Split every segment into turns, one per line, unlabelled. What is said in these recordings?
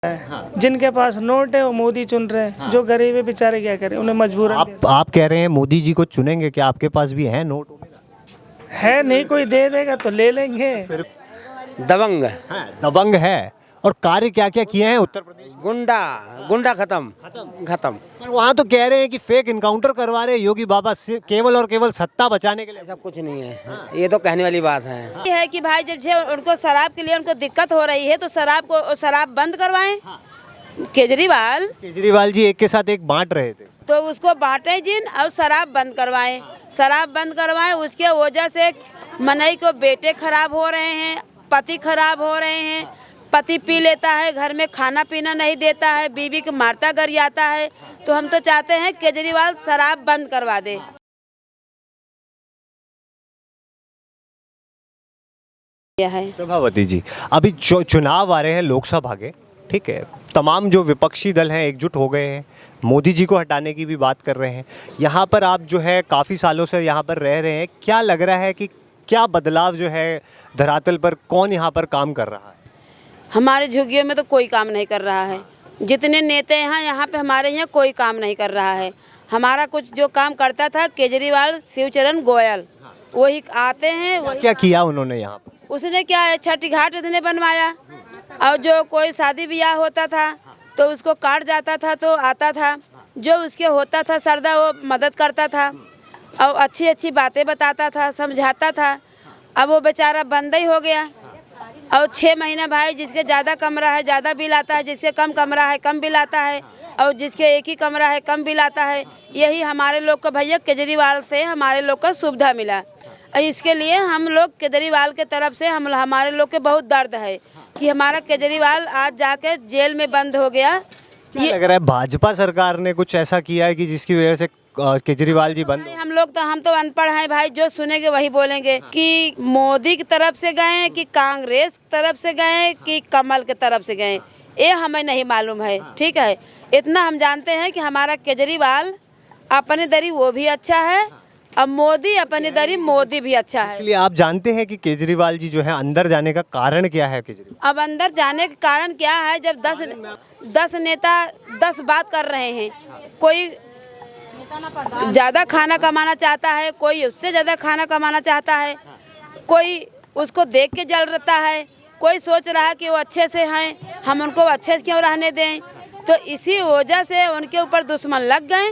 हाँ। जिनके पास नोट है वो मोदी चुन रहे हैं। हाँ। जो गरीब है बेचारे क्या करें, उन्हें मजबूरन
आप कह रहे हैं मोदी जी को चुनेंगे, क्या आपके पास भी है नोट?
है नहीं, कोई दे देगा तो ले लेंगे।
फिर
दबंग
दबंग है। और कार्य क्या क्या किए हैं उत्तर प्रदेश में?
गुंडा खत्म।
पर वहाँ तो कह रहे हैं कि फेक इनकाउंटर करवा रहे हैं योगी बाबा केवल और केवल सत्ता बचाने के लिए।
ऐसा कुछ नहीं है। ये तो कहने वाली बात है।
ये है कि भाई जब उनको शराब के लिए उनको दिक्कत हो रही है तो शराब बंद करवाएं।
केजरीवाल जी एक के साथ एक बांट रहे थे,
तो उसको बांटे जिन और शराब बंद करवाएं। उसके वजह से मनई को बेटे खराब हो रहे हैं, पति खराब हो रहे हैं। पति पी लेता है, घर में खाना पीना नहीं देता है, बीवी को मारता गरियाता है। तो हम तो चाहते हैं केजरीवाल शराब बंद करवा दे।
प्रभावती जी, अभी चुनाव आ रहे हैं लोकसभा के, ठीक है, तमाम जो विपक्षी दल हैं एकजुट हो गए हैं, मोदी जी को हटाने की भी बात कर रहे हैं। यहाँ पर आप जो है काफ़ी सालों से यहाँ पर रह रहे हैं, क्या लग रहा है कि क्या बदलाव जो है धरातल पर, कौन यहाँ पर काम कर रहा है?
हमारे झुग्गियों में तो कोई काम नहीं कर रहा है। जितने नेता हैं यहाँ पे हमारे यहाँ कोई काम नहीं कर रहा है। हमारा कुछ जो काम करता था केजरीवाल, शिवचरण गोयल, वही आते हैं।
क्या किया उन्होंने यहाँ पर?
उसने क्या है, छठी घाट इतने बनवाया। और जो कोई शादी ब्याह होता था तो उसको काट जाता था तो आता था, जो उसके होता था सरदा वो मदद करता था और अच्छी अच्छी बातें बताता था, समझाता था। अब वो बेचारा बंद ही हो गया। और 6 महीना भाई जिसके ज़्यादा कमरा है ज़्यादा बिल आता है, जिसके कम कमरा है कम बिल आता है, और जिसके एक ही कमरा है कम बिल आता है। यही हमारे लोग को भैया केजरीवाल से हमारे लोग को सुविधा मिला। और इसके लिए हम लोग केजरीवाल के तरफ से हमारे लोग के बहुत दर्द है कि हमारा केजरीवाल आज जाके जेल में बंद हो गया।
ये लग रहा है भाजपा सरकार ने कुछ ऐसा किया है कि जिसकी वजह से केजरीवाल जी बंद?
हम तो अनपढ़ हैं भाई, जो सुनेंगे वही बोलेंगे। कि मोदी की तरफ से गए कि कांग्रेस की तरफ से गए कि कमल की तरफ से गए, ये हमें नहीं मालूम है। ठीक है, इतना हम जानते हैं कि हमारा केजरीवाल अपने दरी वो भी अच्छा है और मोदी अपने दरी मोदी भी अच्छा है।
इसलिए आप जानते हैं कि केजरीवाल जी जो है अंदर जाने का कारण क्या है? केजरीवाल
अब अंदर जाने का कारण क्या है, जब 10 नेता 10 बात कर रहे हैं। कोई ज़्यादा खाना कमाना चाहता है, कोई उससे ज़्यादा खाना कमाना चाहता है, कोई उसको देख के जल रहता है, कोई सोच रहा है कि वो अच्छे से हैं, हम उनको अच्छे से क्यों रहने दें। तो इसी वजह से उनके ऊपर दुश्मन लग गए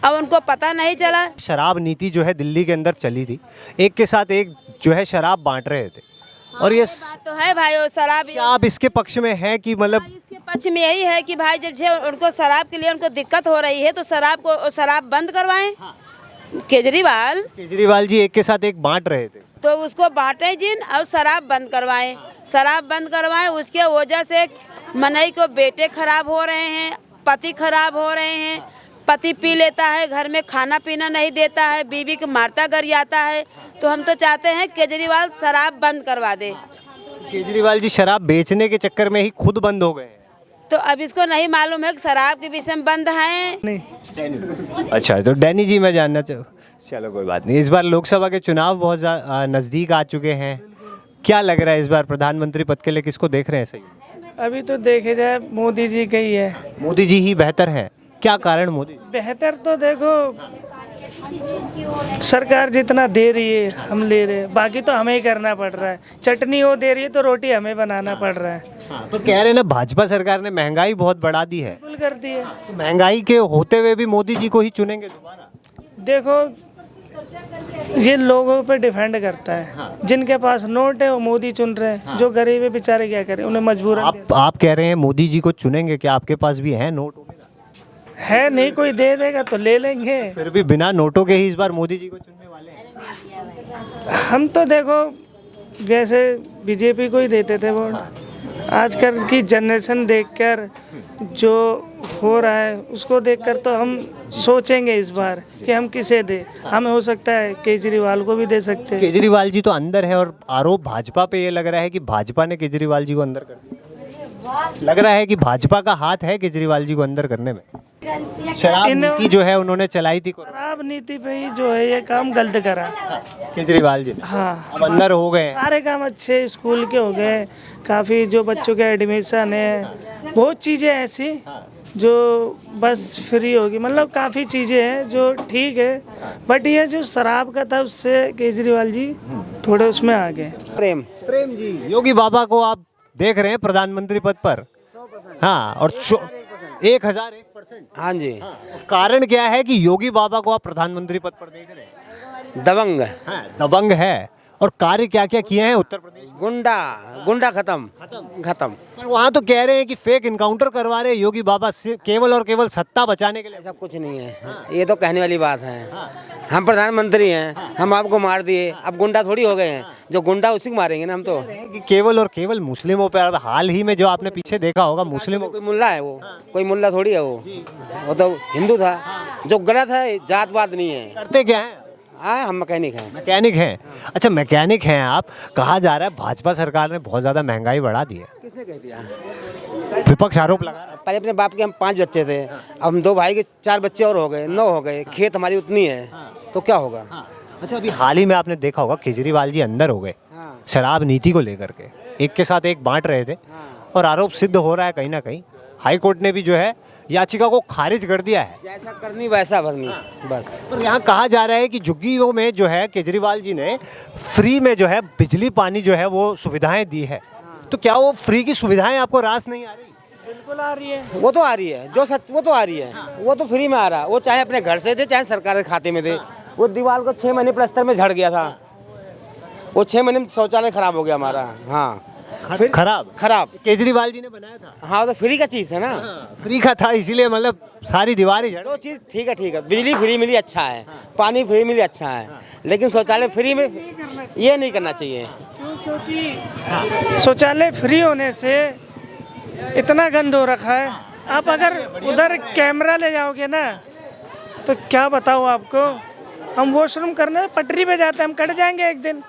और उनको पता नहीं चला।
शराब नीति जो है दिल्ली के अंदर चली थी, एक के साथ एक जो है शराब बांट रहे थे। और ये
बात तो है भाई, वो शराब।
क्या आप इसके पक्ष में हैं कि मतलब?
इसके पक्ष में यही है कि भाई जब उनको शराब के लिए उनको दिक्कत हो रही है तो शराब बंद करवाएं।
केजरीवाल जी एक के साथ एक बांट रहे थे,
तो उसको बांटे जिन और शराब बंद करवाएं। उसके वजह से मनई को बेटे खराब हो रहे हैं, पति खराब हो रहे हैं। पति पी लेता है, घर में खाना पीना नहीं देता है, बीवी को मारता गरियाता है। तो हम तो चाहते हैं केजरीवाल शराब बंद करवा दे।
केजरीवाल जी शराब बेचने के चक्कर में ही खुद बंद हो गए हैं।
तो अब इसको नहीं मालूम है कि शराब के विषय में बंद है
नहीं।
अच्छा, तो डैनी जी मैं जानना चलो कोई बात नहीं। इस बार लोकसभा के चुनाव बहुत नज़दीक आ चुके हैं, क्या लग रहा है इस बार प्रधानमंत्री पद के लिए किसको देख रहे हैं? सही
अभी तो देखे जाए मोदी जी का ही है।
मोदी जी ही बेहतर है? क्या कारण मोदी?
बेहतर तो देखो सरकार जितना दे रही है हम ले रहे हैं, बाकी तो हमें ही करना पड़ रहा है। चटनी वो दे रही है तो रोटी हमें बनाना पड़ रहा है।
तो कह रहे हैं ना भाजपा सरकार ने महंगाई बहुत बढ़ा दी है।
बिल्कुल कर दी है।
तो महंगाई के होते हुए भी मोदी जी को ही चुनेंगे दोबारा?
देखो ये लोगों पे डिपेंड करता है। जिनके पास नोट है वो मोदी चुन रहे हैं। जो गरीब है बेचारे क्या करें, उन्हें मजबूरन
आप कह रहे हैं मोदी जी को चुनेंगे, क्या आपके पास भी है नोट?
है नहीं, कोई दे देगा तो ले लेंगे।
फिर भी बिना नोटों के ही इस बार मोदी जी को चुनने वाले हैं?
हम तो देखो वैसे बीजेपी को ही देते थे वोट। आजकल की जनरेशन देखकर जो हो रहा है उसको देखकर तो हम सोचेंगे इस बार कि हम किसे दें। हमें हो सकता है केजरीवाल को भी दे सकते हैं।
केजरीवाल जी तो अंदर है और आरोप भाजपा पे ये लग रहा है कि भाजपा ने केजरीवाल जी को अंदर कर दिया। लग रहा है कि भाजपा का हाथ है केजरीवाल जी को अंदर करने में। शराब नीति जो है उन्होंने चलाई थी,
शराब नीति पे ही जो है ये काम गलत करा
केजरीवाल जी।
हाँ,
अब अंदर हो गए,
सारे काम अच्छे स्कूल के हो गए, काफ़ी जो बच्चों के एडमिशन है बहुत चीज़ें ऐसी जो बस फ्री होगी, मतलब काफ़ी चीज़ें हैं जो ठीक है, बट ये जो शराब का था उससे केजरीवाल जी थोड़े उसमें आ गए।
प्रेम
प्रेम जी, योगी बाबा को आप देख रहे हैं प्रधानमंत्री पद पर? हाँ, और 1001%।
हाँ जी।
कारण क्या है कि योगी बाबा को आप प्रधानमंत्री पद पर देख रहे हैं?
दबंग
दबंग है। और कार्य क्या क्या किए हैं उत्तर प्रदेश में?
गुंडा खत्म खत्म।
पर वहाँ तो कह रहे हैं कि फेक इनकाउंटर करवा रहे हैं योगी बाबा से केवल और केवल सत्ता बचाने के लिए।
ऐसा कुछ नहीं है, ये तो कहने वाली बात है। हम प्रधानमंत्री हैं, हम आपको मार दिए, अब गुंडा थोड़ी हो गए हैं, जो गुंडा उसी को मारेंगे ना हम तो।
कि केवल और केवल मुस्लिमों पर, अब हाल ही में जो आपने पीछे देखा होगा मुस्लिमों
कोई मुल्ला है वो, कोई मुल्ला थोड़ी है वो तो हिंदू था। जो गलत है, जात पात नहीं है।
करते क्या है?
हाँ, हम मैकेनिक हैं।
मैकेनिक हैं। अच्छा, मैकेनिक हैं आप। कहा जा रहा है भाजपा सरकार ने बहुत ज़्यादा महंगाई बढ़ा दी है।
किसने कह दिया?
विपक्ष आरोप लगा रहा है।
पहले अपने बाप के हम 5 बच्चे थे, अब हम 2 भाई के 4 बच्चे और हो गए, 9 हो गए। खेत हमारी उतनी है, तो क्या होगा?
अच्छा, अभी हाल ही में आपने देखा होगा केजरीवाल जी अंदर हो गए शराब नीति को लेकर के, एक के साथ एक बांट रहे थे, और आरोप सिद्ध हो रहा है कहीं ना कहीं। हाई कोर्ट ने भी जो है याचिका को खारिज कर दिया है।
जैसा करनी वैसा भरनी, बस।
पर यहाँ कहा जा रहा है कि झुग्गियों में जो है केजरीवाल जी ने फ्री में जो है बिजली पानी जो है वो सुविधाएं दी है, तो क्या वो फ्री की सुविधाएं आपको रास नहीं आ रही?
बिल्कुल आ रही है।
वो तो आ रही है, जो सच वो तो आ रही है। वो तो फ्री में आ रहा, वो चाहे अपने घर से दे चाहे सरकार के खाते में दे। वो दीवार को 6 महीने प्लास्टर में झड़ गया था, वो 6 महीने में शौचालय खराब हो गया हमारा। हाँ, फिर खराब
केजरीवाल जी ने बनाया था।
हाँ, तो फ्री का चीज़ है ना।
फ्री का था, इसीलिए मतलब सारी दीवार ही झड़।
दो चीज़ ठीक है। बिजली फ्री मिली अच्छा है, पानी फ्री मिली अच्छा है, लेकिन शौचालय फ्री में ये नहीं करना चाहिए।
क्योंकि शौचालय फ्री होने से इतना गंद हो रखा है। आप अगर उधर कैमरा ले जाओगे ना, तो क्या बताऊँ आपको, हम वॉशरूम करने पटरी पे जाते हैं, हम कट जाएंगे एक दिन।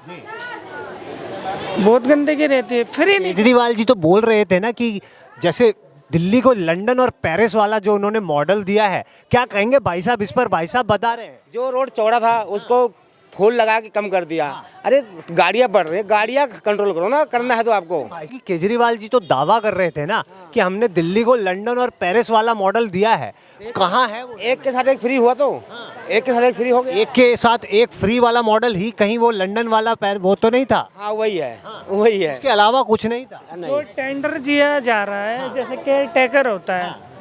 बहुत गंदगी रहती है, फ्री नहीं।
केजरीवाल जी तो बोल रहे थे ना कि जैसे दिल्ली को लंदन और पेरिस वाला जो उन्होंने मॉडल दिया है, क्या कहेंगे भाई साहब इस पर? भाई साहब बता रहे हैं
जो रोड चौड़ा था उसको फूल लगा के कम कर दिया। अरे गाड़ियाँ बढ़ रही है, गाड़ियाँ कंट्रोल करो ना, करना है तो आपको।
कि केजरीवाल जी तो दावा कर रहे थे ना कि हमने दिल्ली को लंदन और पेरिस वाला मॉडल दिया है। कहाँ है वो?
एक के साथ एक फ्री हुआ, तो एक के साथ एक फ्री हो गया।
एक के साथ एक फ्री वाला मॉडल ही, कहीं वो लंदन वाला वो तो नहीं था।
हाँ, वही है, वही है।
इसके अलावा कुछ नहीं था।
जो टेंडर दिया जा रहा है, जैसे केयर टेकर होता है,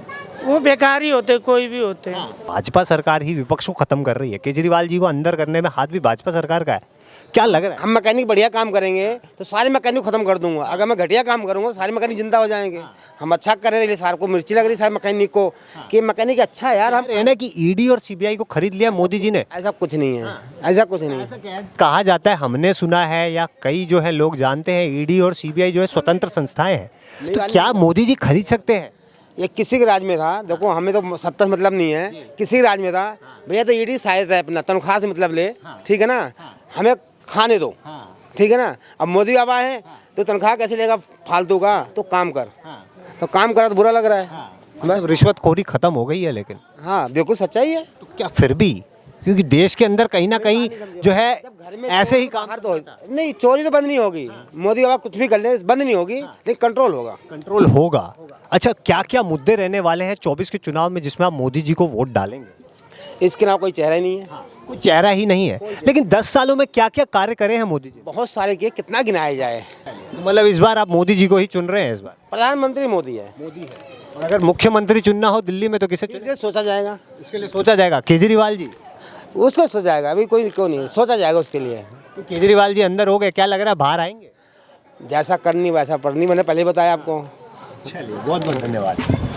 वो बेकार ही होते, कोई भी होते हैं।
भाजपा सरकार ही विपक्ष को खत्म कर रही है। केजरीवाल जी को अंदर करने में हाथ भी भाजपा सरकार का है। क्या लग रहा है?
हम मैकेनिक बढ़िया काम करेंगे तो सारे मैकेनिक खत्म कर दूंगा। अगर मैं घटिया काम करूंगा तो सारे मैकेनिक जिंदा हो जाएंगे। हम अच्छा करें, लिए सार को मिर्ची लग रही सारे मैकेनिक को कि मैकेनिक अच्छा है यार। हम
कहना कि ईडी और सीबीआई को खरीद लिया मोदी जी ने।
ऐसा कुछ नहीं है, ऐसा कुछ नहीं है।
कहा जाता है, हमने सुना है या कई जो है लोग जानते हैं, ईडी और सीबीआई जो है स्वतंत्र संस्थाएं हैं, तो क्या मोदी जी खरीद सकते हैं?
ये किसी के राज में था, देखो हमें तो सत्ता से मतलब नहीं है, किसी के राज में था भैया, तो ईडी शायद है अपना तनख्वाह से मतलब ले, ठीक है ना, हमें खाने दो, ठीक है ना। अब मोदी बाबा है तो तनख्वाह कैसे लेगा फालतू का, तो काम कर, तो काम करा तो बुरा लग रहा है।
मतलब रिश्वतखोरी खत्म हो गई है, लेकिन
हाँ बिल्कुल सच्चाई है।
तो क्या फिर भी, क्योंकि देश के अंदर कहीं ना कहीं जो है ऐसे ही काम
तो नहीं, चोरी तो बंद नहीं होगी, मोदी बाबा कुछ भी कर ले बंद नहीं होगी, लेकिन कंट्रोल होगा।
कंट्रोल होगा। अच्छा, क्या क्या मुद्दे रहने वाले हैं 24 के चुनाव में जिसमें आप मोदी जी को वोट डालेंगे?
इसके नाम कोई चेहरा ही नहीं है।
कोई चेहरा ही नहीं है, लेकिन 10 सालों में क्या क्या कार्य करे हैं मोदी जी?
बहुत सारे किए, कितना गिनाया जाए।
मतलब इस बार आप मोदी जी को ही चुन रहे हैं? इस बार
प्रधानमंत्री मोदी है।
और अगर मुख्यमंत्री चुनना हो दिल्ली में तो किसे चुने?
इसलिए सोचा जाएगा,
इसके लिए सोचा जाएगा केजरीवाल जी।
उसको सोचा जाएगा, अभी कोई क्यों नहीं सोचा जाएगा उसके लिए।
तो केजरीवाल जी अंदर हो गए, क्या लग रहा है बाहर आएंगे?
जैसा करनी वैसा पढ़नी, मैंने पहले बताया आपको।
चलिए, बहुत बहुत धन्यवाद।